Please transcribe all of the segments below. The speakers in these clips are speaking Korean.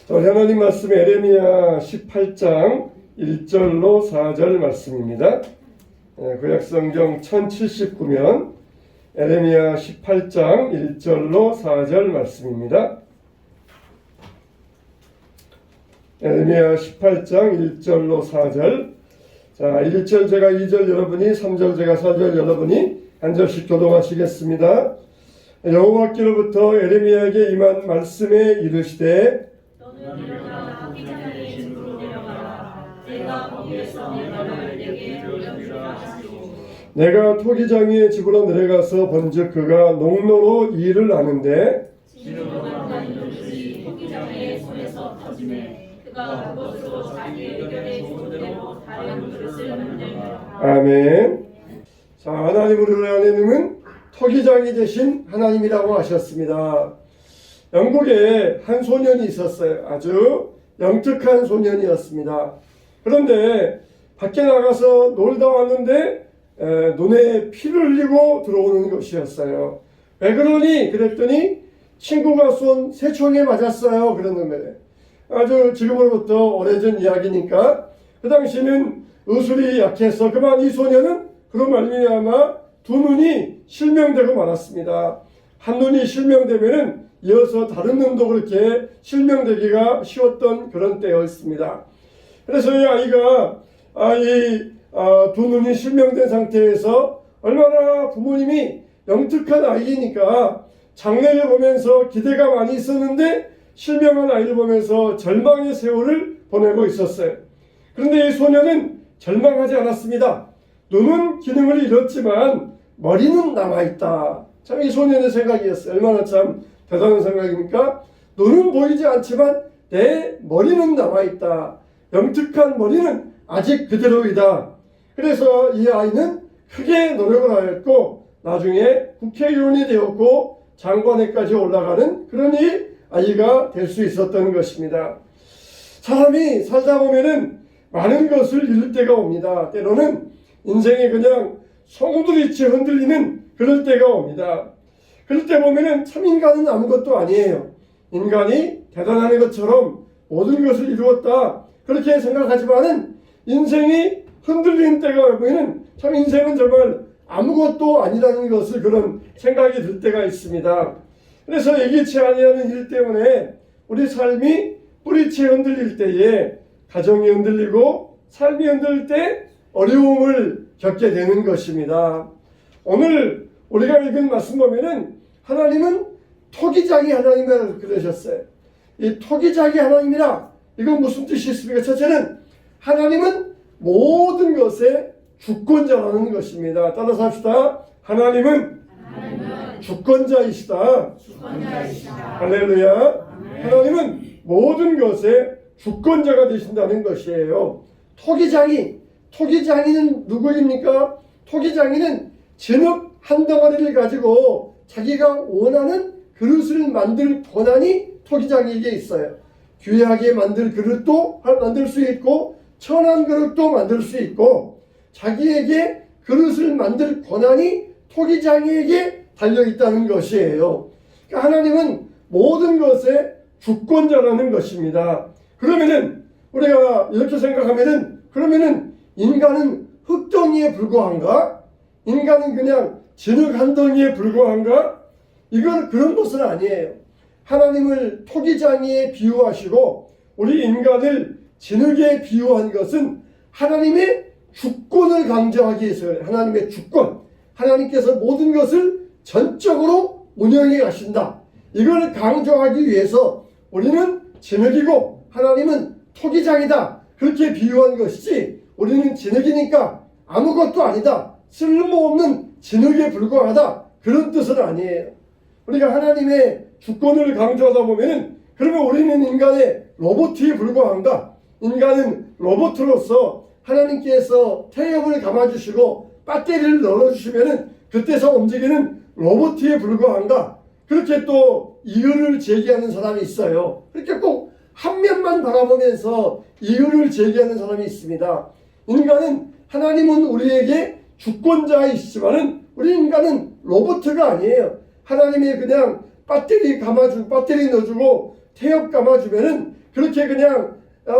우리 하나님 말씀 에레미야 18장 1절로 4절 말씀입니다. 구약성경 1079면 에레미야 18장 1절로 4절 말씀입니다. 에레미야 18장 1절로 4절. 자, 1절 제가 2절 여러분이, 3절 제가 4절 여러분이 한 절씩 교독하시겠습니다. 여호와께로부터 에레미야에게 임한 말씀에 이르시되 너는 일어나 토기장의 집으로 내려가라. 내가 거기에서 내 말을 내게 들려주라 하시오. 내가 토기장의 집으로 내려가서 본즉 그가 농로로 일을 하는데 진흙을 가는 것이 토기장의 손에서 터지매 그가 그것으로 자기 의견에 좋은 대로 다른 그릇을 만들더라. 아멘. 자, 하나님 우리 하나님은 토기장이 되신 하나님이라고 하셨습니다. 영국에 한 소년이 있었어요. 아주 영특한 소년이었습니다. 그런데 밖에 나가서 놀다 왔는데 눈에 피를 흘리고 들어오는 것이었어요. 왜 그러니? 그랬더니 친구가 쏜 새총에 맞았어요. 그러는 거예요. 아주 지금으로부터 오래전 이야기니까 그 당시는 의술이 약해서 그만 이 소년은 그런 말미암아 두 눈이 실명되고 말았습니다. 한 눈이 실명되면은 이어서 다른 눈도 그렇게 실명되기가 쉬웠던 그런 때였습니다. 그래서 이 아이가 두 눈이 실명된 상태에서 얼마나 부모님이 영특한 아이니까 장래를 보면서 기대가 많이 있었는데 실명한 아이를 보면서 절망의 세월을 보내고 있었어요. 그런데 이 소녀는 절망하지 않았습니다. 눈은 기능을 잃었지만 머리는 남아있다. 참 이 소년의 생각이었어요. 얼마나 참 대단한 생각입니까? 눈은 보이지 않지만 내 머리는 남아있다. 영특한 머리는 아직 그대로이다. 그래서 이 아이는 크게 노력을 하였고 나중에 국회의원이 되었고 장관에까지 올라가는 그런 이 아이가 될 수 있었던 것입니다. 사람이 살다 보면은 많은 것을 잃을 때가 옵니다. 때로는 인생이 그냥 송두리째 흔들리는 그럴 때가 옵니다. 그럴 때 보면은 참 인간은 아무것도 아니에요. 인간이 대단한 것처럼 모든 것을 이루었다 그렇게 생각하지만은 인생이 흔들리는 때가 보면은 참 인생은 정말 아무것도 아니라는 것을 그런 생각이 들 때가 있습니다. 그래서 예기치 아니하는 일 때문에 우리 삶이 뿌리채 흔들릴 때에 가정이 흔들리고 삶이 흔들릴 때 어려움을 겪게 되는 것입니다. 오늘 우리가 읽은 말씀 보면은 하나님은 토기장이 하나님이라고 그러셨어요. 이 토기장이 하나님이라 이건 무슨 뜻이 있습니까? 첫째는 하나님은 모든 것의 주권자라는 것입니다. 따라서 합시다. 하나님은 주권자이시다. 할렐루야. 하나님은 모든 것의 주권자가 되신다는 것이에요. 토기장이는 누구입니까? 토기장이는 진흙 한 덩어리를 가지고 자기가 원하는 그릇을 만들 권한이 토기장에게 있어요. 귀하게 만들 그릇도 만들 수 있고 천한 그릇도 만들 수 있고 자기에게 그릇을 만들 권한이 토기장에게 달려있다는 것이에요. 그러니까 하나님은 모든 것의 주권자라는 것입니다. 그러면은 우리가 이렇게 생각하면은 그러면은 인간은 흙덩이에 불과한가? 인간은 그냥 진흙 한 덩이에 불과한가? 이건 그런 것은 아니에요. 하나님을 토기장이에 비유하시고 우리 인간을 진흙에 비유한 것은 하나님의 주권을 강조하기 위해서요. 하나님의 주권. 하나님께서 모든 것을 전적으로 운영해 가신다. 이걸 강조하기 위해서 우리는 진흙이고 하나님은 토기장이다. 그렇게 비유한 것이지 우리는 진흙이니까 아무것도 아니다. 쓸모없는 진흙에 불과하다. 그런 뜻은 아니에요. 우리가 하나님의 주권을 강조하다 보면은 그러면 우리는 인간의 로봇에 불과한가? 인간은 로봇으로서 하나님께서 태엽을 감아주시고 배터리를 넣어주시면은 그때서 움직이는 로봇에 불과한가? 그렇게 또 이유를 제기하는 사람이 있어요. 그렇게 꼭 한 면만 바라보면서 이유를 제기하는 사람이 있습니다. 인간은 하나님은 우리에게 주권자이시지만은 우리 인간은 로봇가 아니에요. 하나님이 그냥 배터리 넣어주고 태엽 감아주면은 그렇게 그냥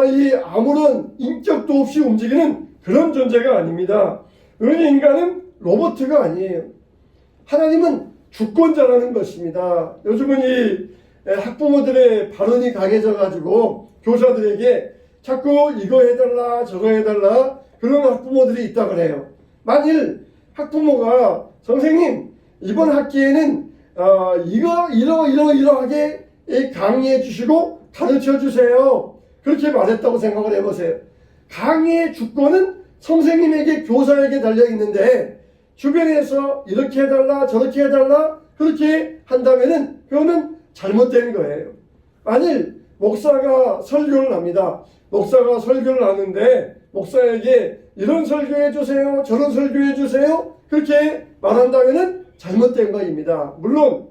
이 아무런 인격도 없이 움직이는 그런 존재가 아닙니다. 우리 인간은 로봇가 아니에요. 하나님은 주권자라는 것입니다. 요즘은 이 학부모들의 발언이 강해져 가지고 교사들에게 자꾸 이거 해달라 저거 해달라 그런 학부모들이 있다 그래요. 만일 학부모가 선생님 이번 학기에는 이러하게 강의해 주시고 가르쳐 주세요. 그렇게 말했다고 생각을 해보세요. 강의의 주권은 선생님에게 교사에게 달려 있는데 주변에서 이렇게 해달라 저렇게 해달라 그렇게 한다면은 그거는 잘못된 거예요. 만일 목사가 설교를 합니다. 목사가 설교를 하는데 목사에게 이런 설교해 주세요 저런 설교해 주세요 그렇게 말한다면은 잘못된 것입니다. 물론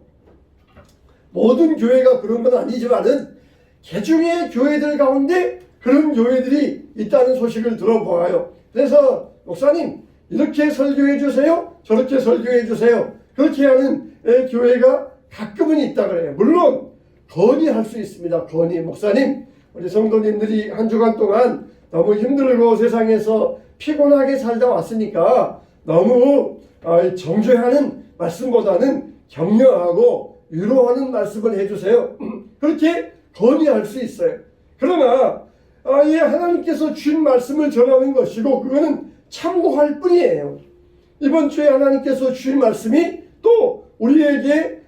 모든 교회가 그런 건 아니지만은 개중의 교회들 가운데 그런 교회들이 있다는 소식을 들어보아요. 그래서 목사님 이렇게 설교해 주세요 저렇게 설교해 주세요 그렇게 하는 교회가 가끔은 있다 그래요. 물론 건의할 수 있습니다. 건의. 목사님 우리 성도님들이 한 주간 동안 너무 힘들고 세상에서 피곤하게 살다 왔으니까 너무 정죄하는 말씀보다는 격려하고 위로하는 말씀을 해주세요. 그렇게 건의할 수 있어요. 그러나 이 하나님께서 주신 말씀을 전하는 것이고 그거는 참고할 뿐이에요. 이번 주에 하나님께서 주신 말씀이 또 우리에게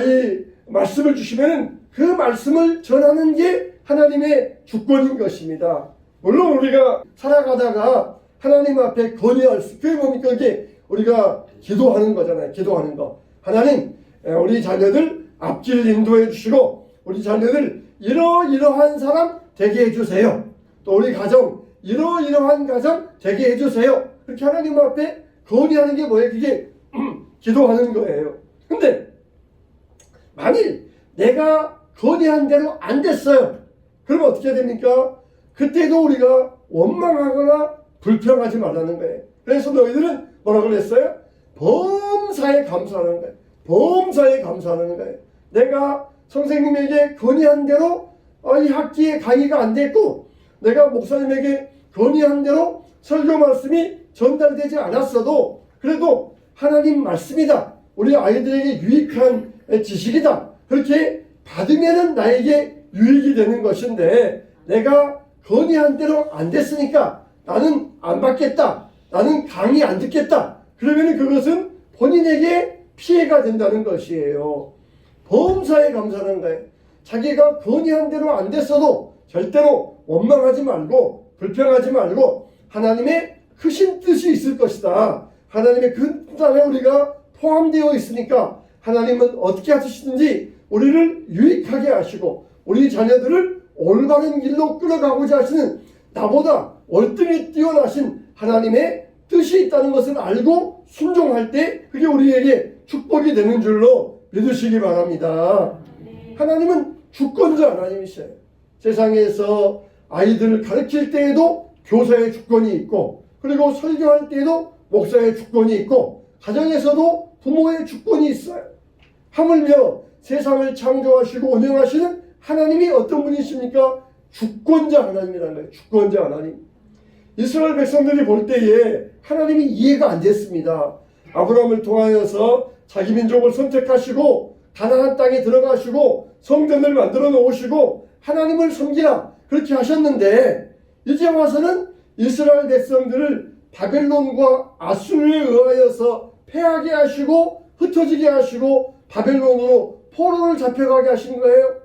이 말씀을 주시면 그 말씀을 전하는 게 하나님의 주권인 것입니다. 물론 우리가 살아가다가 하나님 앞에 건의할 수, 그게 뭡니까? 그게 우리가 기도하는 거잖아요. 기도하는 거. 하나님, 우리 자녀들 앞길 인도해 주시고 우리 자녀들 이러이러한 사람 되게 해주세요. 또 우리 가정 이러이러한 가정 되게 해주세요. 그렇게 하나님 앞에 건의하는 게 뭐예요? 그게 기도하는 거예요. 근데 만일 내가 건의한 대로 안 됐어요. 그러면 어떻게 됩니까? 그때도 우리가 원망하거나 불평하지 말라는 거예요. 그래서 너희들은 뭐라고 그랬어요? 범사에 감사하는 거예요. 범사에 감사하는 거예요. 내가 선생님에게 건의한 대로 이 학기에 강의가 안 됐고 내가 목사님에게 건의한 대로 설교 말씀이 전달되지 않았어도 그래도 하나님 말씀이다. 우리 아이들에게 유익한 지식이다. 그렇게 받으면은 나에게 유익이 되는 것인데 내가 건의한 대로 안 됐으니까 나는 안 받겠다. 나는 강의 안 듣겠다. 그러면 그것은 본인에게 피해가 된다는 것이에요. 범사에 감사하는 거예요. 자기가 건의한 대로 안 됐어도 절대로 원망하지 말고 불평하지 말고 하나님의 크신 뜻이 있을 것이다. 하나님의 그 뜻 안에 우리가 포함되어 있으니까 하나님은 어떻게 하시든지 우리를 유익하게 하시고 우리 자녀들을 올바른 길로 끌어가고자 하시는 나보다 월등히 뛰어나신 하나님의 뜻이 있다는 것을 알고 순종할 때 그게 우리에게 축복이 되는 줄로 믿으시기 바랍니다. 하나님은 주권자 하나님이세요. 세상에서 아이들을 가르칠 때에도 교사의 주권이 있고 그리고 설교할 때에도 목사의 주권이 있고 가정에서도 부모의 주권이 있어요. 하물며 세상을 창조하시고 운영하시는 하나님이 어떤 분이십니까? 주권자 하나님이라는 거예요. 주권자 하나님. 이스라엘 백성들이 볼 때에 하나님이 이해가 안 됐습니다. 아브라함을 통하여서 자기 민족을 선택하시고 가나안 땅에 들어가시고 성전을 만들어 놓으시고 하나님을 섬기라 그렇게 하셨는데 이제 와서는 이스라엘 백성들을 바벨론과 아수르에 의하여서 패하게 하시고 흩어지게 하시고 바벨론으로 포로를 잡혀가게 하신 거예요.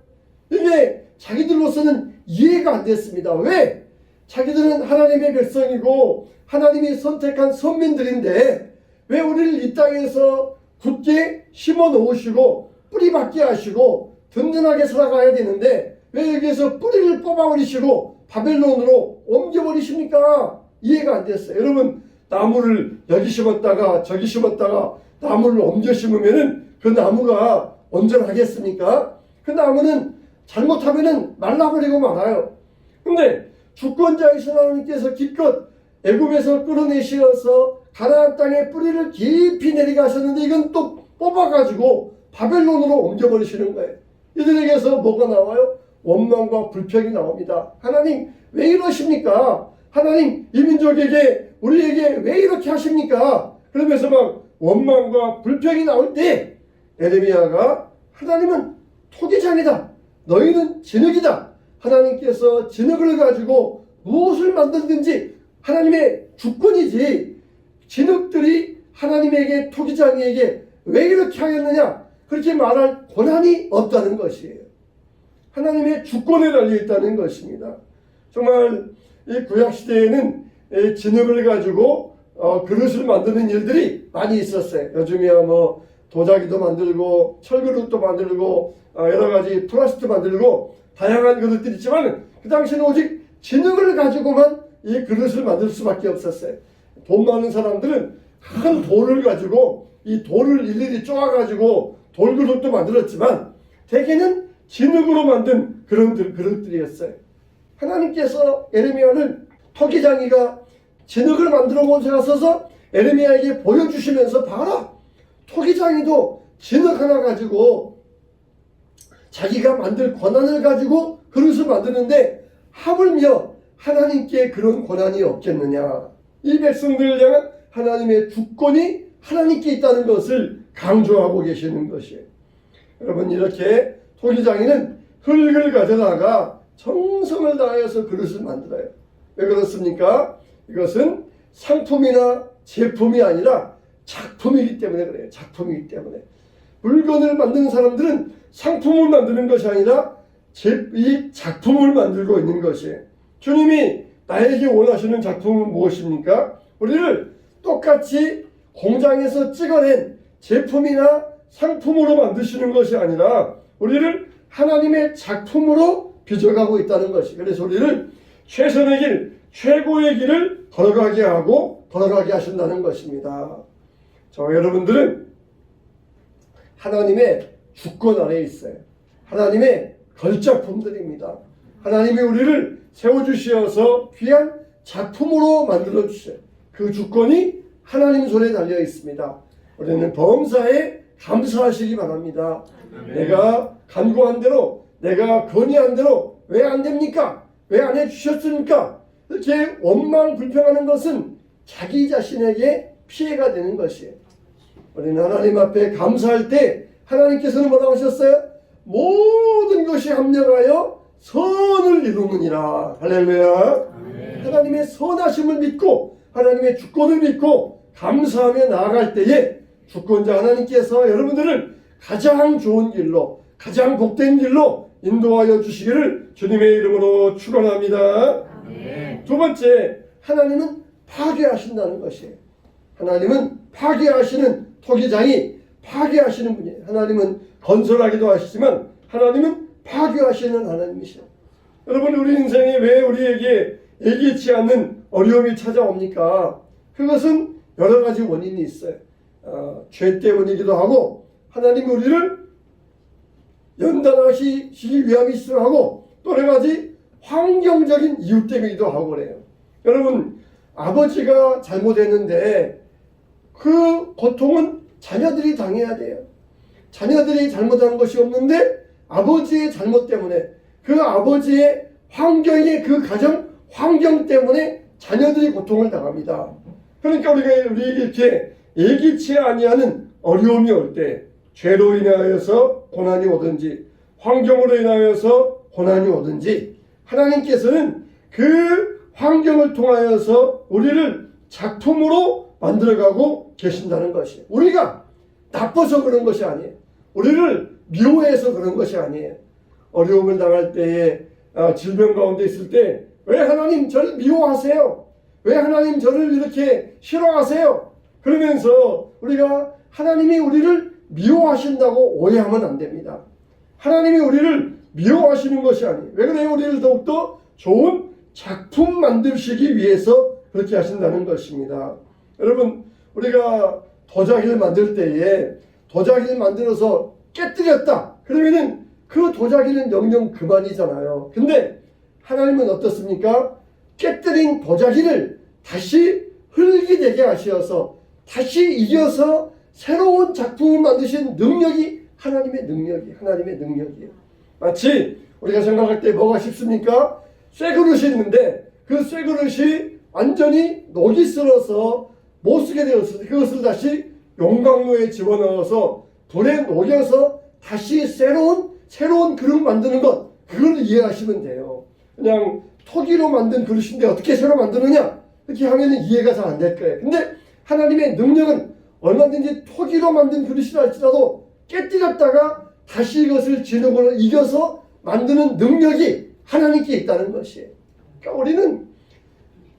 이게 자기들로서는 이해가 안 됐습니다. 왜? 자기들은 하나님의 백성이고 하나님이 선택한 선민들인데 왜 우리를 이 땅에서 굳게 심어 놓으시고 뿌리 받게 하시고 든든하게 살아가야 되는데 왜 여기에서 뿌리를 뽑아버리시고 바벨론으로 옮겨버리십니까? 이해가 안 됐어요. 여러분 나무를 여기 심었다가 저기 심었다가 나무를 옮겨 심으면은 그 나무가 온전하겠습니까? 그 나무는 잘못하면은 말라버리고 말아요. 근데 주권자이신 하나님께서 기껏 애굽에서 끌어내시어서 가나안 땅에 뿌리를 깊이 내리가셨는데 이건 또 뽑아가지고 바벨론으로 옮겨버리시는 거예요. 이들에게서 뭐가 나와요? 원망과 불평이 나옵니다. 하나님 왜 이러십니까? 하나님 이 민족에게 우리에게 왜 이렇게 하십니까? 그러면서 막 원망과 불평이 나올 때 에레미야가 하나님은 토기장이다. 너희는 진흙이다. 하나님께서 진흙을 가지고 무엇을 만들든지 하나님의 주권이지 진흙들이 하나님에게 토기장이에게 왜 이렇게 하였느냐 그렇게 말할 권한이 없다는 것이에요. 하나님의 주권에 달려있다는 것입니다. 정말 이 구약시대에는 진흙을 가지고 그릇을 만드는 일들이 많이 있었어요. 요즘이야 뭐 도자기도 만들고 철그릇도 만들고 여러 가지 플라스틱도 만들고 다양한 그릇들이 있지만 그 당시에는 오직 진흙을 가지고만 이 그릇을 만들 수밖에 없었어요. 돈 많은 사람들은 큰 돌을 가지고 이 돌을 일일이 쪼아가지고 돌그릇도 만들었지만 대개는 진흙으로 만든 그런 그릇들이었어요. 하나님께서 에레미야를 토기장이가 진흙을 만들어 오셔서 에레미야에게 보여주시면서 봐라 토기장이도 진흙 하나 가지고 자기가 만들 권한을 가지고 그릇을 만드는데 하물며 하나님께 그런 권한이 없겠느냐. 이 백성들을 향한 하나님의 주권이 하나님께 있다는 것을 강조하고 계시는 것이에요. 여러분 이렇게 토기장이는 흙을 가져다가 정성을 다해서 그릇을 만들어요. 왜 그렇습니까? 이것은 상품이나 제품이 아니라 작품이기 때문에 그래요. 작품이기 때문에. 물건을 만드는 사람들은 상품을 만드는 것이 아니라 이 작품을 만들고 있는 것이에요. 주님이 나에게 원하시는 작품은 무엇입니까? 우리를 똑같이 공장에서 찍어낸 제품이나 상품으로 만드시는 것이 아니라 우리를 하나님의 작품으로 빚어가고 있다는 것이. 그래서 우리를 최선의 길, 최고의 길을 걸어가게 하고 걸어가게 하신다는 것입니다. 여러분들은 하나님의 주권 아래에 있어요. 하나님의 걸작품들입니다. 하나님이 우리를 세워주시어서 귀한 작품으로 만들어주셔요. 그 주권이 하나님 손에 달려 있습니다. 우리는 범사에 감사하시기 바랍니다. 내가 간구한 대로, 내가 건의한 대로 왜 안 됩니까? 왜 안 해주셨습니까? 이렇게 원망 불평하는 것은 자기 자신에게 피해가 되는 것이에요. 우리는 하나님 앞에 감사할 때 하나님께서는 뭐라고 하셨어요? 모든 것이 합력하여 선을 이루느니라. 할렐루야. 하나님의 선하심을 믿고 하나님의 주권을 믿고 감사하며 나아갈 때에 주권자 하나님께서 여러분들을 가장 좋은 길로, 가장 복된 길로 인도하여 주시기를 주님의 이름으로 축원합니다. 두 번째, 하나님은 파괴하신다는 것이에요. 하나님은 파괴하시는 토기장이 파괴하시는 분이에요. 하나님은 건설하기도 하시지만 하나님은 파괴하시는 하나님이시에요. 여러분 우리 인생에 왜 우리에게 예기치 않는 어려움이 찾아옵니까? 그것은 여러 가지 원인이 있어요. 죄 때문이기도 하고 하나님이 우리를 연단하시기 위함이기도 하고 또 여러 가지 환경적인 이유 때문이기도 하고 그래요. 여러분 아버지가 잘못했는데 그 고통은 자녀들이 당해야 돼요. 자녀들이 잘못한 것이 없는데 아버지의 잘못 때문에 그 아버지의 환경의 그 가정 환경 때문에 자녀들이 고통을 당합니다. 그러니까 우리에게 이렇게 예기치 아니하는 어려움이 올 때 죄로 인하여서 고난이 오든지 환경으로 인하여서 고난이 오든지 하나님께서는 그 환경을 통하여서 우리를 작품으로 만들어가고 계신다는 것이에요. 우리가 나빠서 그런 것이 아니에요. 우리를 미워해서 그런 것이 아니에요. 어려움을 당할 때에 질병 가운데 있을 때 왜 하나님 저를 미워하세요? 왜 하나님 저를 이렇게 싫어하세요? 그러면서 우리가 하나님이 우리를 미워하신다고 오해하면 안 됩니다. 하나님이 우리를 미워하시는 것이 아니에요. 왜 그래요? 우리를 더욱더 좋은 작품 만드시기 위해서 그렇게 하신다는 것입니다. 여러분 우리가 도자기를 만들 때에 도자기를 만들어서 깨뜨렸다. 그러면은 그 도자기는 영영 그만이잖아요. 근데 하나님은 어떻습니까? 깨뜨린 도자기를 다시 흙이 되게 하셔서 다시 이겨서 새로운 작품을 만드신 능력이 하나님의 능력이에요. 마치 우리가 생각할 때 뭐가 쉽습니까? 쇠 그릇이 있는데 그 쇠 그릇이 완전히 녹이 슬어서 못 쓰게 되었을 때 그것을 다시 용광로에 집어넣어서 불에 녹여서 다시 새로운 그릇 만드는 것, 그걸 이해하시면 돼요. 그냥 토기로 만든 그릇인데 어떻게 새로 만드느냐? 이렇게 하면 이해가 잘 안 될 거예요. 근데 하나님의 능력은 얼마든지 토기로 만든 그릇이라 할지라도 깨뜨렸다가 다시 이것을 진흙으로 이겨서 만드는 능력이 하나님께 있다는 것이에요. 그러니까 우리는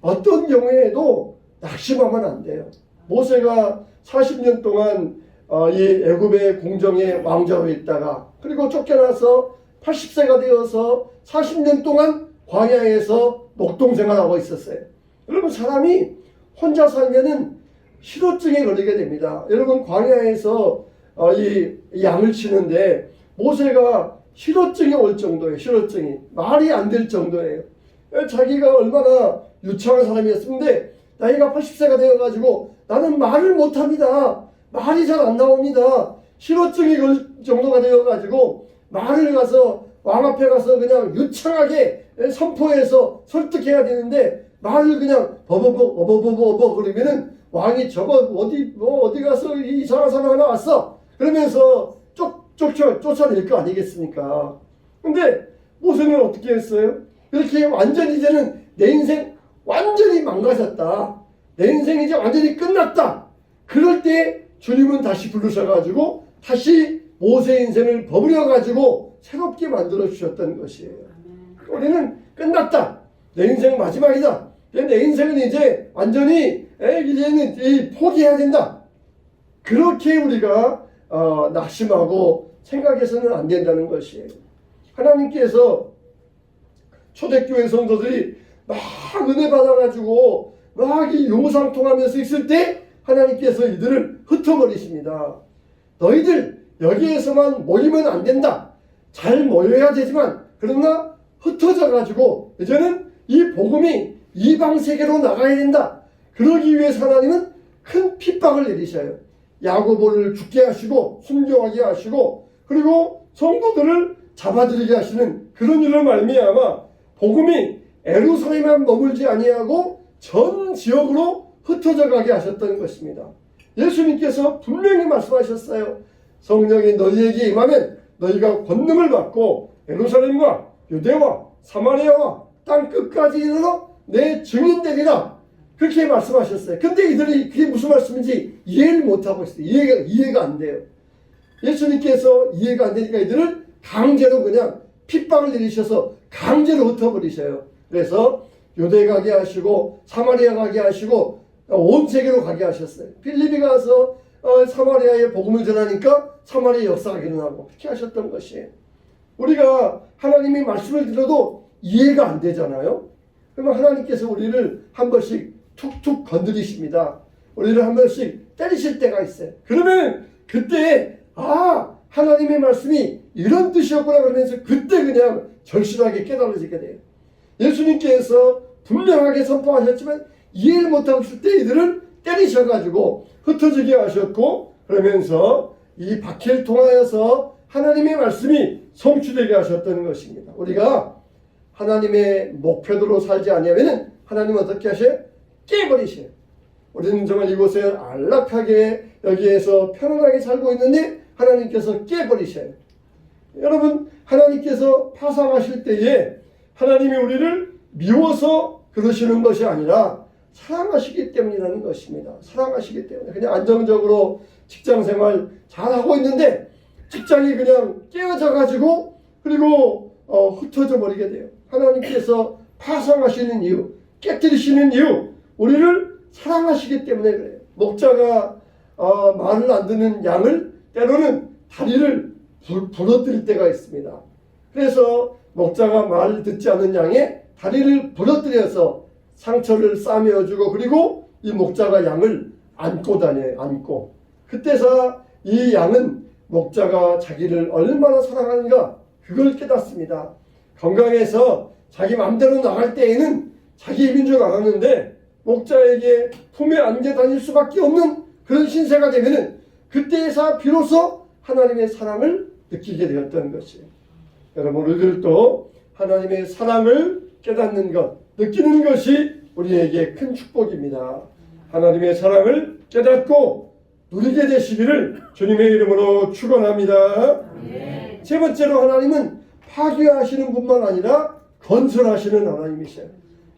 어떤 경우에도 낙심하면 안 돼요. 모세가 40년 동안 이 애굽의 궁정의 왕자로 있다가 그리고 쫓겨나서 80세가 되어서 40년 동안 광야에서 목동생활하고 있었어요. 여러분, 사람이 혼자 살면은 실어증에 걸리게 됩니다. 여러분, 광야에서 이 양을 치는데 모세가 실어증이 올 정도예요. 실어증이 말이 안 될 정도예요. 자기가 얼마나 유창한 사람이었는데 나이가 80세가 되어가지고 나는 말을 못합니다. 말이 잘 안 나옵니다. 실어증이 걸 정도가 되어가지고 말을 가서 왕 앞에 가서 그냥 유창하게 선포해서 설득해야 되는데 말을 그냥 버버버 그러면은 왕이 저거 어디 가서 이상한 사람 하나 왔어 그러면서 쫓아낼 거 아니겠습니까? 근데 모세는 어떻게 했어요? 이렇게 완전히 이제는 내 인생 완전히 망가졌다. 내 인생 이제 완전히 끝났다. 그럴 때 주님은 다시 부르셔가지고 다시 모세 인생을 버무려가지고 새롭게 만들어 주셨던 것이에요. 우리는 끝났다. 내 인생 마지막이다. 내 인생은 이제 완전히 이제는 포기해야 된다. 그렇게 우리가 낙심하고 생각해서는 안 된다는 것이에요. 하나님께서 초대교회 성도들이 막 은혜 받아가지고 막 이 용상통하면서 있을 때 하나님께서 이들을 흩어버리십니다. 너희들 여기에서만 모이면 안 된다. 잘 모여야 되지만 그러나 흩어져가지고 이제는 이 복음이 이방 세계로 나가야 된다. 그러기 위해서 하나님은 큰 핍박을 내리셔요. 야고보를 죽게 하시고 순교하게 하시고 그리고 성도들을 잡아들이게 하시는 그런 일로 말미암아 복음이 에루살렘에만 머물지 아니하고 전 지역으로 흩어져 가게 하셨던 것입니다. 예수님께서 분명히 말씀하셨어요. 성령이 너희에게 임하면 너희가 권능을 받고 예루살렘과 유대와 사마리아와 땅 끝까지 이르러 내 증인 되리라. 그렇게 말씀하셨어요. 근데 이들이 그게 무슨 말씀인지 이해를 못하고 있어요. 이해가 안 돼요. 예수님께서 이해가 안 되니까 이들을 강제로 그냥 핍박을 내리셔서 강제로 흩어버리셔요. 그래서 유대 가게 하시고 사마리아 가게 하시고 온 세계로 가게 하셨어요. 필리피 가서 사마리아에 복음을 전하니까 사마리아 역사가 일어나고 그렇게 하셨던 것이에요. 우리가 하나님의 말씀을 들어도 이해가 안 되잖아요. 그러면 하나님께서 우리를 한 번씩 툭툭 건드리십니다. 우리를 한 번씩 때리실 때가 있어요. 그러면 그때 하나님의 말씀이 이런 뜻이었구나 그러면서 그때 그냥 절실하게 깨달아지게 돼요. 예수님께서 분명하게 선포하셨지만 이해를 못하고 있을 때 이들을 때리셔가지고 흩어지게 하셨고 그러면서 이 박해를 통하여서 하나님의 말씀이 성취되게 하셨던 것입니다. 우리가 하나님의 목표대로 살지 아니하면 하나님은 어떻게 하셔요? 깨버리셔요. 우리는 정말 이곳에 안락하게 여기에서 편안하게 살고 있는데 하나님께서 깨버리셔요. 여러분, 하나님께서 파상하실 때에 하나님이 우리를 미워서 그러시는 것이 아니라 사랑하시기 때문이라는 것입니다. 사랑하시기 때문에 그냥 안정적으로 직장생활 잘하고 있는데 직장이 그냥 깨어져 가지고 그리고 흩어져 버리게 돼요. 하나님께서 파상하시는 이유, 깨뜨리시는 이유, 우리를 사랑하시기 때문에 그래요. 목자가 말을 안 듣는 양을 때로는 다리를 부러뜨릴 때가 있습니다. 그래서 목자가 말을 듣지 않는 양의 다리를 부러뜨려서 상처를 싸매어주고 그리고 이 목자가 양을 안고 다녀요. 안고. 그때서 이 양은 목자가 자기를 얼마나 사랑하는가 그걸 깨닫습니다. 건강해서 자기 마음대로 나갈 때에는 자기 힘인 줄 알았는데 목자에게 품에 안겨 다닐 수밖에 없는 그런 신세가 되면은 그때에서 비로소 하나님의 사랑을 느끼게 되었던 것이에요. 여러분 우리들도 하나님의 사랑을 깨닫는 것, 느끼는 것이 우리에게 큰 축복입니다. 하나님의 사랑을 깨닫고 누리게 되시기를 주님의 이름으로 축원합니다. 세 번째로 하나님은 파괴하시는 뿐만 아니라 건설하시는 하나님이세요.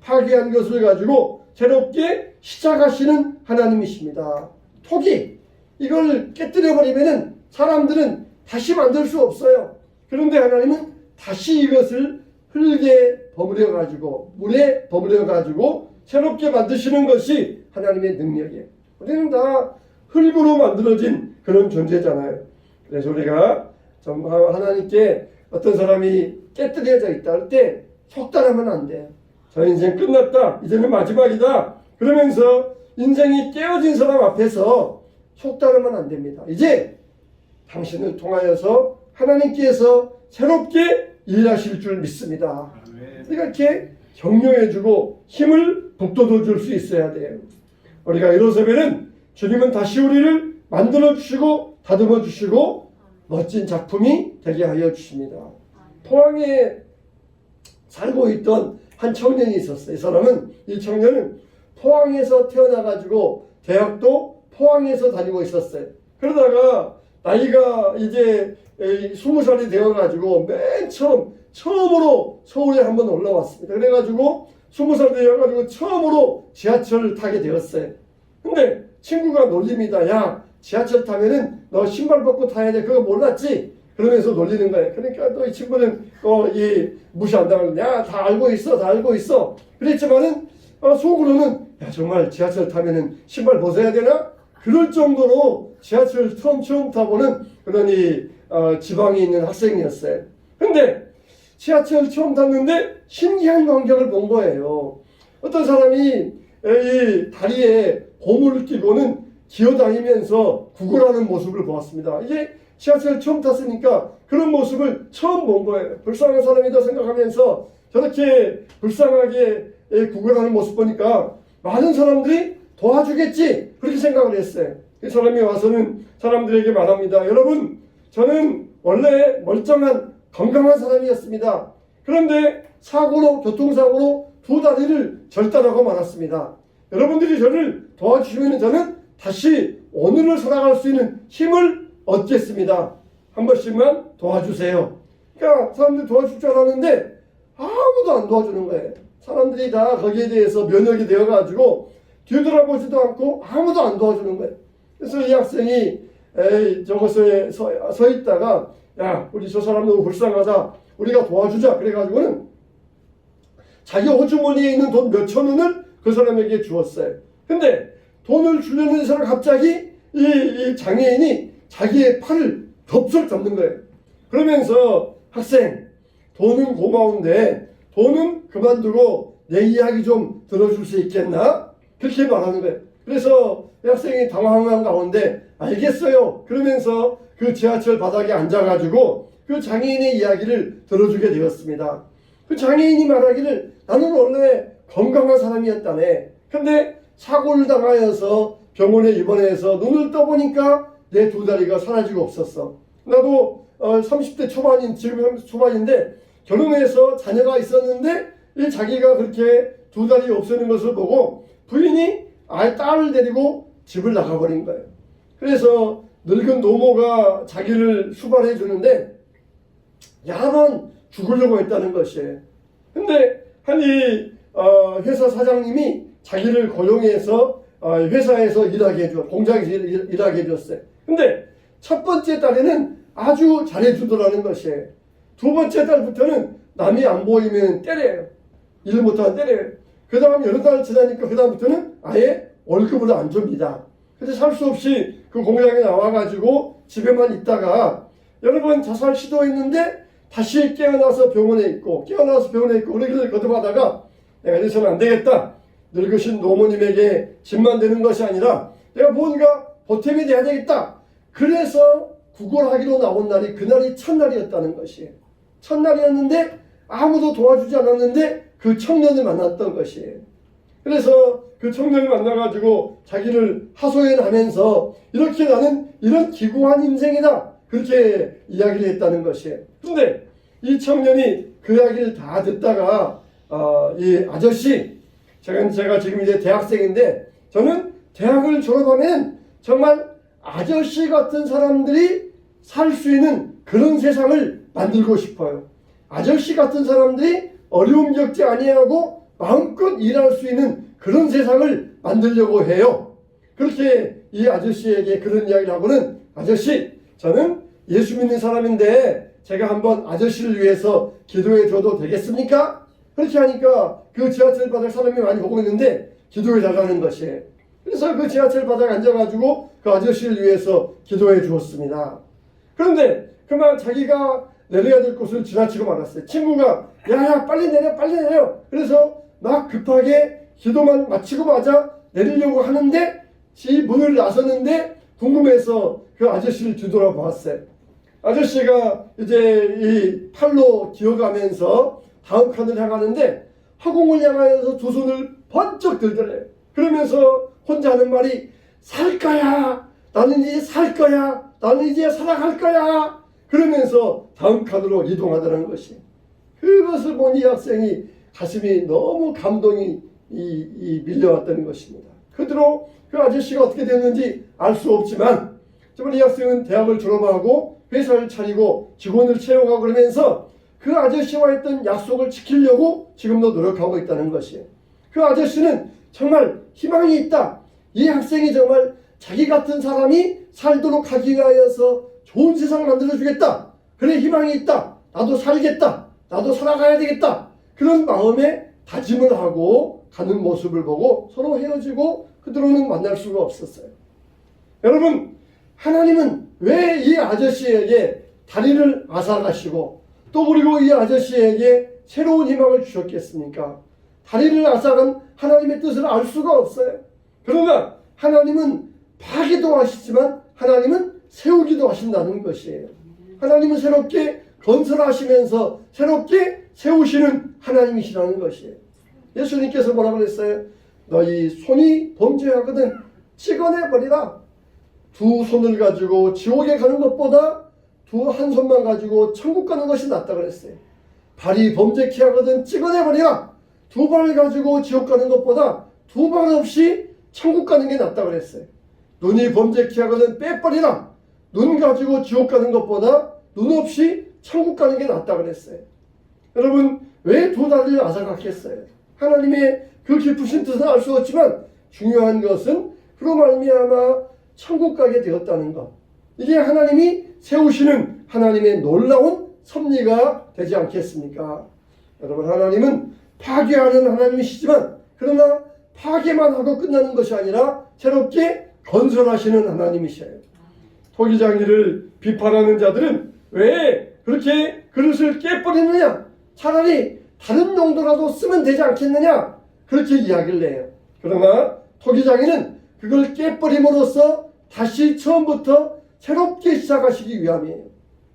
파괴한 것을 가지고 새롭게 시작하시는 하나님이십니다. 토기, 이걸 깨뜨려버리면 사람들은 다시 만들 수 없어요. 그런데 하나님은 다시 이것을 흙에 버무려 가지고 물에 버무려 가지고 새롭게 만드시는 것이 하나님의 능력이에요. 우리는 다 흙으로 만들어진 그런 존재잖아요. 그래서 우리가 하나님께 어떤 사람이 깨뜨려져 있다 할 때 속단하면 안 돼요. 저 인생 끝났다, 이제는 마지막이다 그러면서 인생이 깨어진 사람 앞에서 속단하면 안 됩니다. 이제 당신을 통하여서 하나님께서 새롭게 일하실 줄 믿습니다. 우리가 이렇게 격려해주고 힘을 북돋워줄 수 있어야 돼요. 우리가 일어서면은 주님은 다시 우리를 만들어주시고 다듬어주시고 멋진 작품이 되게 하여 주십니다. 포항에 살고 있던 한 청년이 있었어요. 이 청년은 포항에서 태어나가지고 대학도 포항에서 다니고 있었어요. 그러다가 나이가 이제 20살이 되어가지고 맨 처음으로 서울에 한번 올라왔습니다. 그래가지고 20살 되어가지고 처음으로 지하철을 타게 되었어요. 근데 친구가 놀립니다. 야, 지하철 타면은 너 신발 벗고 타야 돼. 그거 몰랐지? 그러면서 놀리는 거예요. 그러니까 또 이 친구는 무시한다고 야, 다 알고 있어. 그랬지만은 속으로는 야, 정말 지하철 타면은 신발 벗어야 되나? 그럴 정도로 지하철 처음 타보는 그런 지방에 있는 학생이었어요. 근데 지하철 처음 탔는데 신기한 광경을 본 거예요. 어떤 사람이 이 다리에 고무를 끼고는 기어다니면서 구걸하는 모습을 보았습니다. 이게 지하철 처음 탔으니까 그런 모습을 처음 본 거예요. 불쌍한 사람이다 생각하면서 저렇게 불쌍하게 구걸하는 모습 보니까 많은 사람들이 도와주겠지 그렇게 생각을 했어요. 그 사람이 와서는 사람들에게 말합니다. 여러분, 저는 원래 멀쩡한 건강한 사람이었습니다. 그런데 교통사고로 두 다리를 절단하고 말았습니다. 여러분들이 저를 도와주시면 저는 다시 오늘을 살아갈 수 있는 힘을 얻겠습니다. 한 번씩만 도와주세요. 그러니까 사람들이 도와줄 줄 알았는데 아무도 안 도와주는 거예요. 사람들이 다 거기에 대해서 면역이 되어가지고 뒤돌아보지도 않고 아무도 안 도와주는 거예요. 그래서 이 학생이 저곳에 서 있다가 야, 우리 저 사람 너무 불쌍하다. 우리가 도와주자. 그래가지고는 자기 호주머니에 있는 돈 몇천 원을 그 사람에게 주었어요. 근데 돈을 주려는 사람 갑자기 이 장애인이 자기의 팔을 덥석 잡는 거예요. 그러면서 학생, 돈은 고마운데 돈은 그만두고 내 이야기 좀 들어줄 수 있겠나? 그렇게 말하는 거예요. 그래서 학생이 당황한 가운데 알겠어요. 그러면서 그 지하철 바닥에 앉아가지고 그 장애인의 이야기를 들어주게 되었습니다. 그 장애인이 말하기를 나는 원래 건강한 사람이었다네. 근데 사고를 당하여서 병원에 입원해서 눈을 떠보니까 내 두 다리가 사라지고 없었어. 나도 30대 지금 초반인데 결혼해서 자녀가 있었는데 자기가 그렇게 두 다리 없애는 것을 보고 부인이 딸을 데리고 집을 나가버린 거예요. 그래서 늙은 노모가 자기를 수발해 주는데 여러 번 죽으려고 했다는 것이에요. 근데 회사 사장님이 자기를 고용해서 회사에서 공장에서 일하게 해줬어요. 근데 첫 번째 딸에는 아주 잘해주더라는 것이에요. 두 번째 딸부터는 남이 안 보이면 때려요. 일 못하면 때려요. 그 다음 여러 달 지나니까 그 다음부터는 아예 월급을 안 줍니다. 그래서 살 수 없이 그 공장에 나와가지고 집에만 있다가 여러 번 자살 시도했는데 다시 깨어나서 병원에 있고 우리 길을 거듭하다가 내가 이래서는 안 되겠다. 늙으신 노모님에게 짐만 되는 것이 아니라 내가 뭔가 보탬이 돼야 되겠다. 그래서 구걸하기로 나온 날이 그날이 첫날이었다는 것이에요. 첫날이었는데 아무도 도와주지 않았는데 그 청년을 만났던 것이에요. 그래서 그 청년을 만나가지고 자기를 하소연하면서 이렇게 나는 이런 기구한 인생이다. 그렇게 이야기를 했다는 것이에요. 근데 이 청년이 그 이야기를 다 듣다가 이 아저씨, 제가 지금 이제 대학생인데 저는 대학을 졸업하면 정말 아저씨 같은 사람들이 살 수 있는 그런 세상을 만들고 싶어요. 아저씨 같은 사람들이 어려움 겪지 아니하고 마음껏 일할 수 있는 그런 세상을 만들려고 해요. 그렇게 이 아저씨에게 그런 이야기를 하고는, 아저씨, 저는 예수 믿는 사람인데 제가 한번 아저씨를 위해서 기도해 줘도 되겠습니까? 그렇게 하니까 그 지하철 바닥 사람이 많이 보고 있는데 기도해 달라는 것이에요. 그래서 그 지하철 바닥에 앉아가지고 그 아저씨를 위해서 기도해 주었습니다. 그런데 그만 자기가 내려야 될 곳을 지나치고 말았어요. 친구가 야야 빨리 내려 빨리 내려. 그래서 막 급하게 기도만 마치고마자 내리려고 하는데 지 문을 나섰는데 궁금해서 그 아저씨를 뒤돌아보았어요. 아저씨가 이제 이 팔로 기어가면서 다음 칸을 향하는데 허공을 향하여서 두 손을 번쩍 들더래요. 그러면서 혼자 하는 말이 살 거야. 나는 이제 살 거야. 나는 이제 살아갈 거야. 그러면서 다음 칸으로 이동하더라는 것이. 그것을 본 이 학생이 가슴이 너무 감동이 밀려왔다는 것입니다. 그대로 그 아저씨가 어떻게 됐는지 알 수 없지만 정말 이 학생은 대학을 졸업하고 회사를 차리고 직원을 채용하고 그러면서 그 아저씨와 했던 약속을 지키려고 지금도 노력하고 있다는 것이에요. 그 아저씨는 정말 희망이 있다. 이 학생이 정말 자기 같은 사람이 살도록 하기 위하여서 좋은 세상 만들어주겠다. 그래 희망이 있다. 나도 살겠다. 나도 살아가야 되겠다. 그런 마음에 다짐을 하고 가는 모습을 보고 서로 헤어지고 그대로는 만날 수가 없었어요. 여러분, 하나님은 왜 이 아저씨에게 다리를 앗아가시고 또 그리고 이 아저씨에게 새로운 희망을 주셨겠습니까? 다리를 앗아간 하나님의 뜻을 알 수가 없어요. 그러나 하나님은 파기도 하시지만 하나님은 세우기도 하신다는 것이에요. 하나님은 새롭게 건설하시면서 새롭게 세우시는 하나님이시라는 것이에요. 예수님께서 뭐라고 그랬어요? 너희 손이 범죄하거든 찍어내버리라. 두 손을 가지고 지옥에 가는 것보다 한 손만 가지고 천국 가는 것이 낫다 그랬어요. 발이 범죄케 하거든 찍어내버리라. 두 발을 가지고 지옥 가는 것보다 두 발 없이 천국 가는 게 낫다 그랬어요. 눈이 범죄케 하거든 빼버리라. 눈 가지고 지옥 가는 것보다 눈 없이 천국 가는 게 낫다 그랬어요. 여러분, 왜 두 다리를 앗아갔겠어요? 하나님의 그 깊으신 뜻은 알 수 없지만 중요한 것은 그로 말미암아 천국 가게 되었다는 것. 이게 하나님이 세우시는 하나님의 놀라운 섭리가 되지 않겠습니까? 여러분, 하나님은 파괴하는 하나님이시지만 그러나 파괴만 하고 끝나는 것이 아니라 새롭게 건설하시는 하나님이셔요. 토기장이를 비판하는 자들은 왜 그렇게 그릇을 깨버리느냐? 차라리 다른 용도라도 쓰면 되지 않겠느냐? 그렇게 이야기를 해요. 그러나 토기장이는 그걸 깨버림으로써 다시 처음부터 새롭게 시작하시기 위함이에요.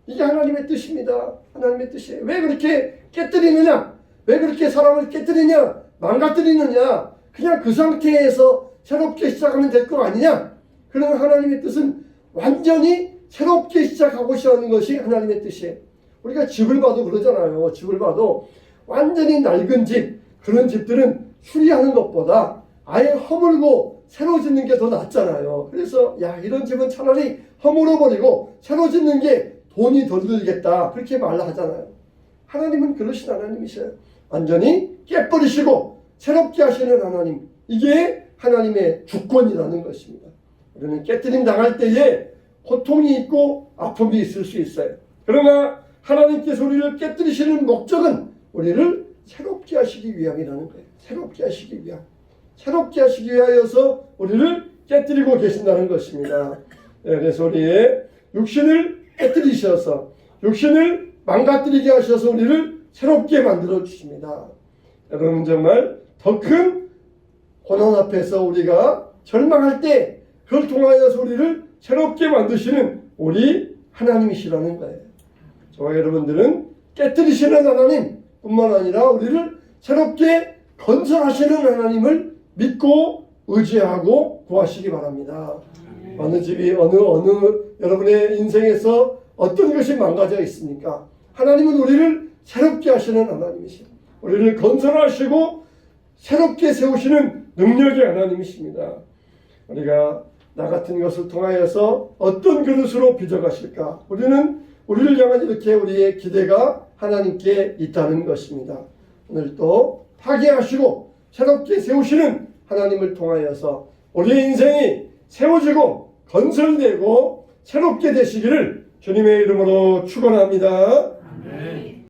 이게 하나님의 뜻입니다. 하나님의 뜻이에요. 왜 그렇게 깨뜨리느냐? 왜 그렇게 사람을 깨뜨리냐? 망가뜨리느냐? 그냥 그 상태에서 새롭게 시작하면 될 거 아니냐? 그러나 하나님의 뜻은 완전히 새롭게 시작하고 시작하는 것이 하나님의 뜻이에요. 우리가 집을 봐도 그러잖아요. 집을 봐도 완전히 낡은 집, 그런 집들은 수리하는 것보다 아예 허물고 새로 짓는 게 더 낫잖아요. 그래서 야, 이런 집은 차라리 허물어버리고 새로 짓는 게 돈이 덜 들겠다, 그렇게 말을 하잖아요. 하나님은 그러신 하나님이셔요. 완전히 깨버리시고 새롭게 하시는 하나님, 이게 하나님의 주권이라는 것입니다. 우리는 깨트림 당할 때에 고통이 있고 아픔이 있을 수 있어요. 그러나 하나님께서 우리를 깨뜨리시는 목적은 우리를 새롭게 하시기 위함이라는 거예요. 새롭게 하시기 위함. 새롭게 하시기 위하여서 우리를 깨뜨리고 계신다는 것입니다. 그래서 우리의 육신을 깨뜨리셔서 육신을 망가뜨리게 하셔서 우리를 새롭게 만들어 주십니다. 여러분, 정말 더 큰 고난 앞에서 우리가 절망할 때 그걸 통하여서 우리를 새롭게 만드시는 우리 하나님이시라는 거예요. 저와 여러분들은 깨뜨리시는 하나님 뿐만 아니라 우리를 새롭게 건설하시는 하나님을 믿고 의지하고 구하시기 바랍니다. 어느 집이 어느 여러분의 인생에서 어떤 것이 망가져 있습니까? 하나님은 우리를 새롭게 하시는 하나님이십니다. 우리를 건설하시고 새롭게 세우시는 능력의 하나님이십니다. 우리가 나 같은 것을 통하여서 어떤 그릇으로 빚어가실까? 우리는 우리를 향한 이렇게 우리의 기대가 하나님께 있다는 것입니다. 오늘 또 파괴하시고 새롭게 세우시는 하나님을 통하여서 우리의 인생이 세워지고 건설되고 새롭게 되시기를 주님의 이름으로 축원합니다. 아멘.